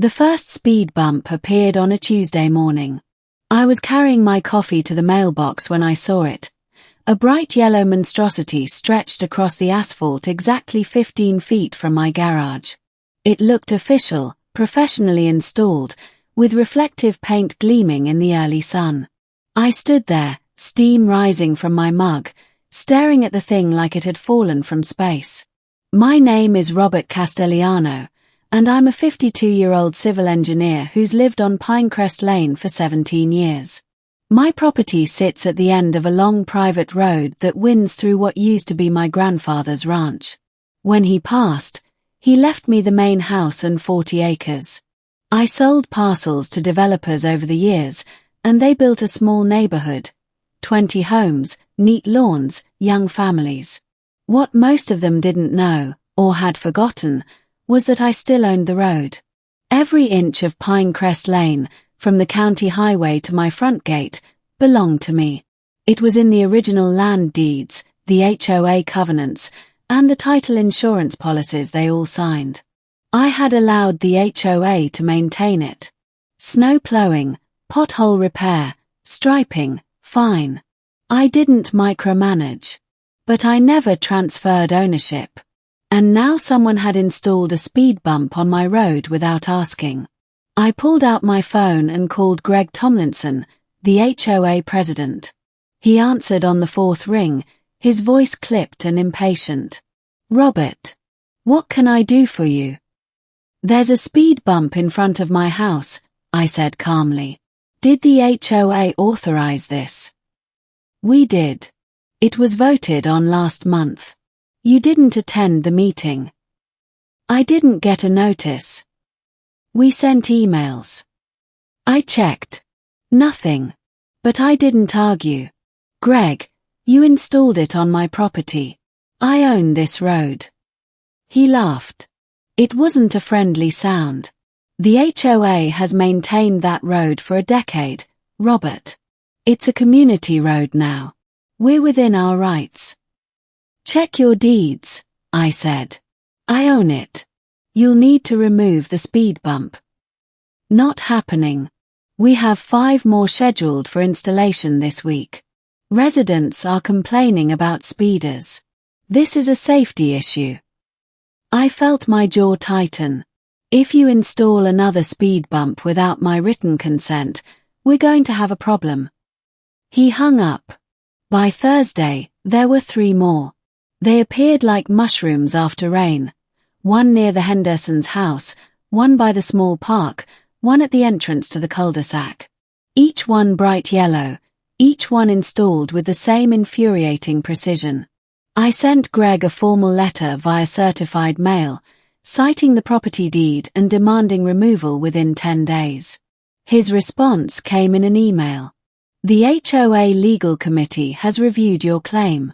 The first speed bump appeared on a Tuesday morning. I was carrying my coffee to the mailbox when I saw it. A bright yellow monstrosity stretched across the asphalt exactly 15 feet from my garage. It looked official, professionally installed, with reflective paint gleaming in the early sun. I stood there, steam rising from my mug, staring at the thing like it had fallen from space. My name is Robert Castelliano, and I'm a 52-year-old civil engineer who's lived on Pinecrest Lane for 17 years. My property sits at the end of a long private road that winds through what used to be my grandfather's ranch. When he passed, he left me the main house and 40 acres. I sold parcels to developers over the years, and they built a small neighborhood. 20 homes, neat lawns, young families. What most of them didn't know, or had forgotten, was that I still owned the road. Every inch of Pinecrest Lane, from the county highway to my front gate, belonged to me. It was in the original land deeds, the HOA covenants, and the title insurance policies they all signed. I had allowed the HOA to maintain it. Snow plowing, pothole repair, striping, fine. I didn't micromanage. But I never transferred ownership. And now someone had installed a speed bump on my road without asking. I pulled out my phone and called Greg Tomlinson, the HOA president. He answered on the fourth ring, his voice clipped and impatient. "Robert, what can I do for you?" "There's a speed bump in front of my house," I said calmly. "Did the HOA authorize this?" "We did. It was voted on last month. You didn't attend the meeting." "I didn't get a notice." "We sent emails." I checked. Nothing. But I didn't argue. "Greg, you installed it on my property. I own this road." He laughed. It wasn't a friendly sound. "The HOA has maintained that road for a decade, Robert. It's a community road now. We're within our rights." "Check your deeds," I said. "I own it. You'll need to remove the speed bump." "Not happening. We have 5 more scheduled for installation this week. Residents are complaining about speeders. This is a safety issue." I felt my jaw tighten. If you install another speed bump without my written consent, we're going to have a problem. He hung up. By Thursday, there were 3 more. They appeared like mushrooms after rain. One near the Hendersons' house, one by the small park, one at the entrance to the cul-de-sac. Each one bright yellow, each one installed with the same infuriating precision. I sent Greg a formal letter via certified mail, citing the property deed and demanding removal within 10 days. His response came in an email. "The HOA Legal Committee has reviewed your claim.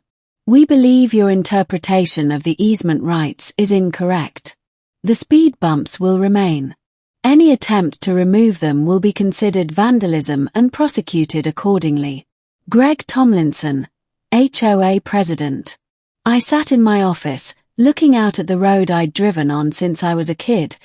We believe your interpretation of the easement rights is incorrect. The speed bumps will remain. Any attempt to remove them will be considered vandalism and prosecuted accordingly." Greg Tomlinson, HOA President. I sat in my office, looking out at the road I'd driven on since I was a kid,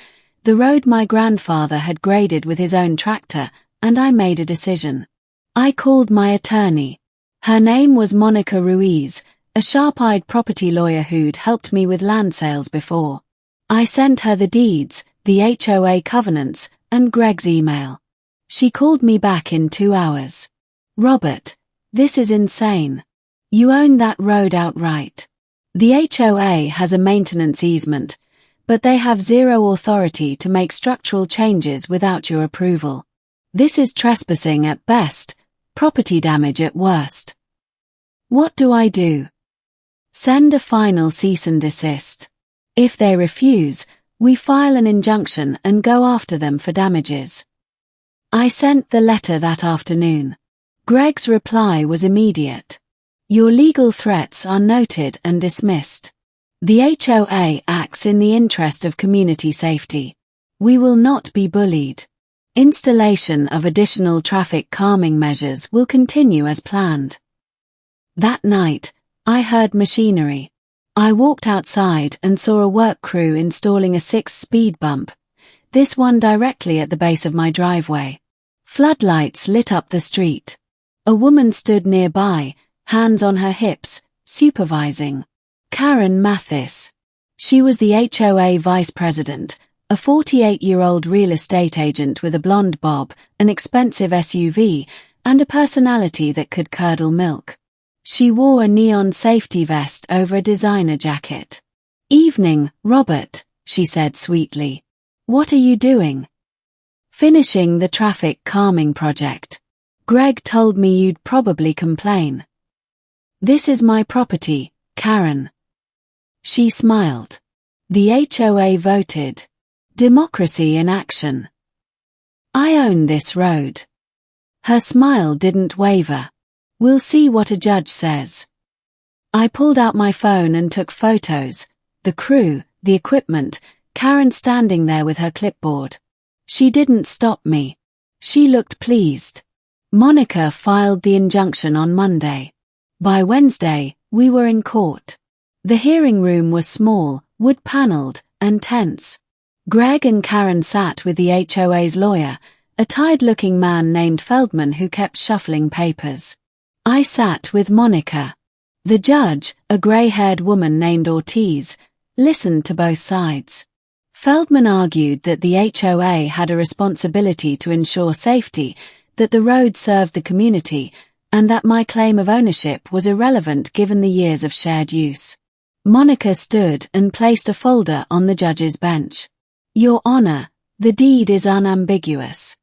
the road my grandfather had graded with his own tractor, and I made a decision. I called my attorney. Her name was Monica Ruiz, a sharp-eyed property lawyer who'd helped me with land sales before. I sent her the deeds, the HOA covenants, and Greg's email. She called me back in 2 hours. "Robert, this is insane. You own that road outright. The HOA has a maintenance easement, but they have zero authority to make structural changes without your approval. This is trespassing at best, property damage at worst. What do I do? Send a final cease and desist. If they refuse, we file an injunction and go after them for damages." I sent the letter that afternoon. Greg's reply was immediate. "Your legal threats are noted and dismissed. The HOA acts in the interest of community safety. We will not be bullied. Installation of additional traffic calming measures will continue as planned." That night, I heard machinery. I walked outside and saw a work crew installing a 6th speed bump. this one directly at the base of my driveway. Floodlights lit up the street. A woman stood nearby, hands on her hips, supervising. Karen Mathis. She was the HOA vice president, a 48-year-old real estate agent with a blonde bob, an expensive SUV, and a personality that could curdle milk. She wore a neon safety vest over a designer jacket. "Evening, Robert," she said sweetly. "What are you doing?" "Finishing the traffic calming project. Greg told me you'd probably complain." "This is my property, Karen." She smiled. The HOA voted. Democracy in action. "I own this road." Her smile didn't waver. "We'll see what a judge says." I pulled out my phone and took photos. The crew, the equipment, Karen standing there with her clipboard. She didn't stop me. She looked pleased. Monica filed the injunction on Monday. By Wednesday, we were in court. The hearing room was small, wood-paneled, and tense. Greg and Karen sat with the HOA's lawyer, a tired-looking man named Feldman who kept shuffling papers. I sat with Monica. The judge, a grey-haired woman named Ortiz, listened to both sides. Feldman argued that the HOA had a responsibility to ensure safety, that the road served the community, and that my claim of ownership was irrelevant given the years of shared use. Monica stood and placed a folder on the judge's bench. "Your Honor, the deed is unambiguous.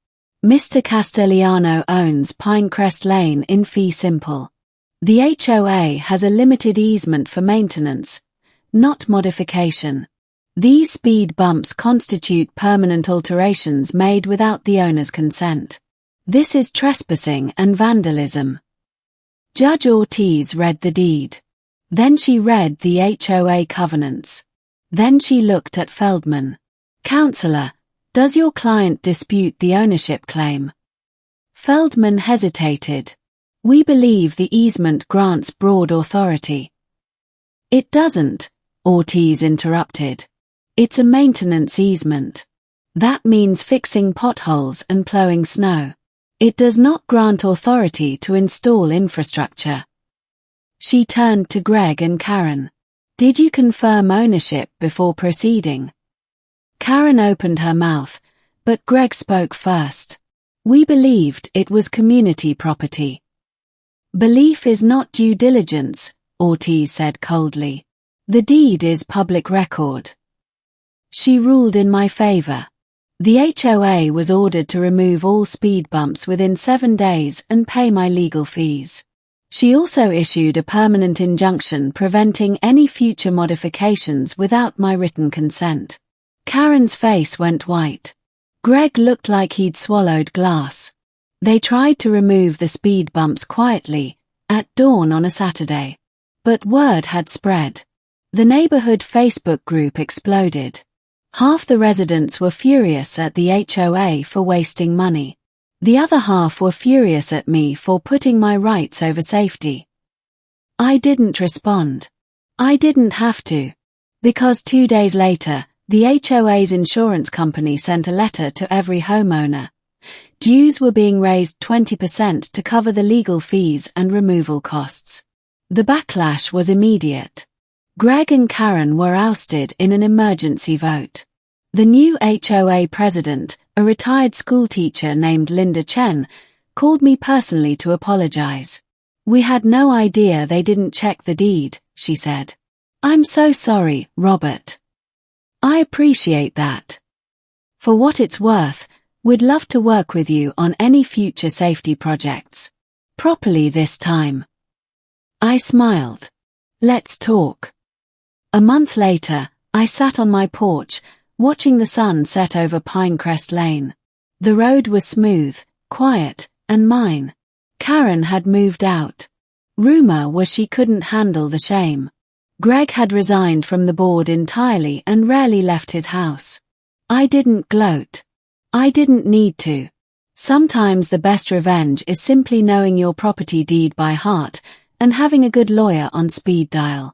Mr. Castellano owns Pinecrest Lane in fee simple. The HOA has a limited easement for maintenance, not modification. These speed bumps constitute permanent alterations made without the owner's consent. This is trespassing and vandalism." Judge Ortiz read the deed. Then she read the HOA covenants. Then she looked at Feldman. "Counselor, does your client dispute the ownership claim?" Feldman hesitated. "We believe the easement grants broad authority." "It doesn't," Ortiz interrupted. "It's a maintenance easement. That means fixing potholes and plowing snow. It does not grant authority to install infrastructure." She turned to Greg and Karen. "Did you confirm ownership before proceeding?" Karen opened her mouth, but Greg spoke first. "We believed it was community property." "Belief is not due diligence," Ortiz said coldly. "The deed is public record." She ruled in my favor. The HOA was ordered to remove all speed bumps within 7 days and pay my legal fees. She also issued a permanent injunction preventing any future modifications without my written consent. Karen's face went white. Greg looked like he'd swallowed glass. They tried to remove the speed bumps quietly, at dawn on a Saturday. But word had spread. The neighborhood Facebook group exploded. Half the residents were furious at the HOA for wasting money. The other half were furious at me for putting my rights over safety. I didn't respond. I didn't have to. Because 2 days later, the HOA's insurance company sent a letter to every homeowner. Dues were being raised 20% to cover the legal fees and removal costs. The backlash was immediate. Greg and Karen were ousted in an emergency vote. The new HOA president, a retired schoolteacher named Linda Chen, called me personally to apologize. "We had no idea they didn't check the deed," she said. "I'm so sorry, Robert." "I appreciate that. For what it's worth, we'd love to work with you on any future safety projects. Properly this time." I smiled. "Let's talk." A month later, I sat on my porch, watching the sun set over Pinecrest Lane. The road was smooth, quiet, and mine. Karen had moved out. Rumor was she couldn't handle the shame. Greg had resigned from the board entirely and rarely left his house. I didn't gloat. I didn't need to. Sometimes the best revenge is simply knowing your property deed by heart and having a good lawyer on speed dial.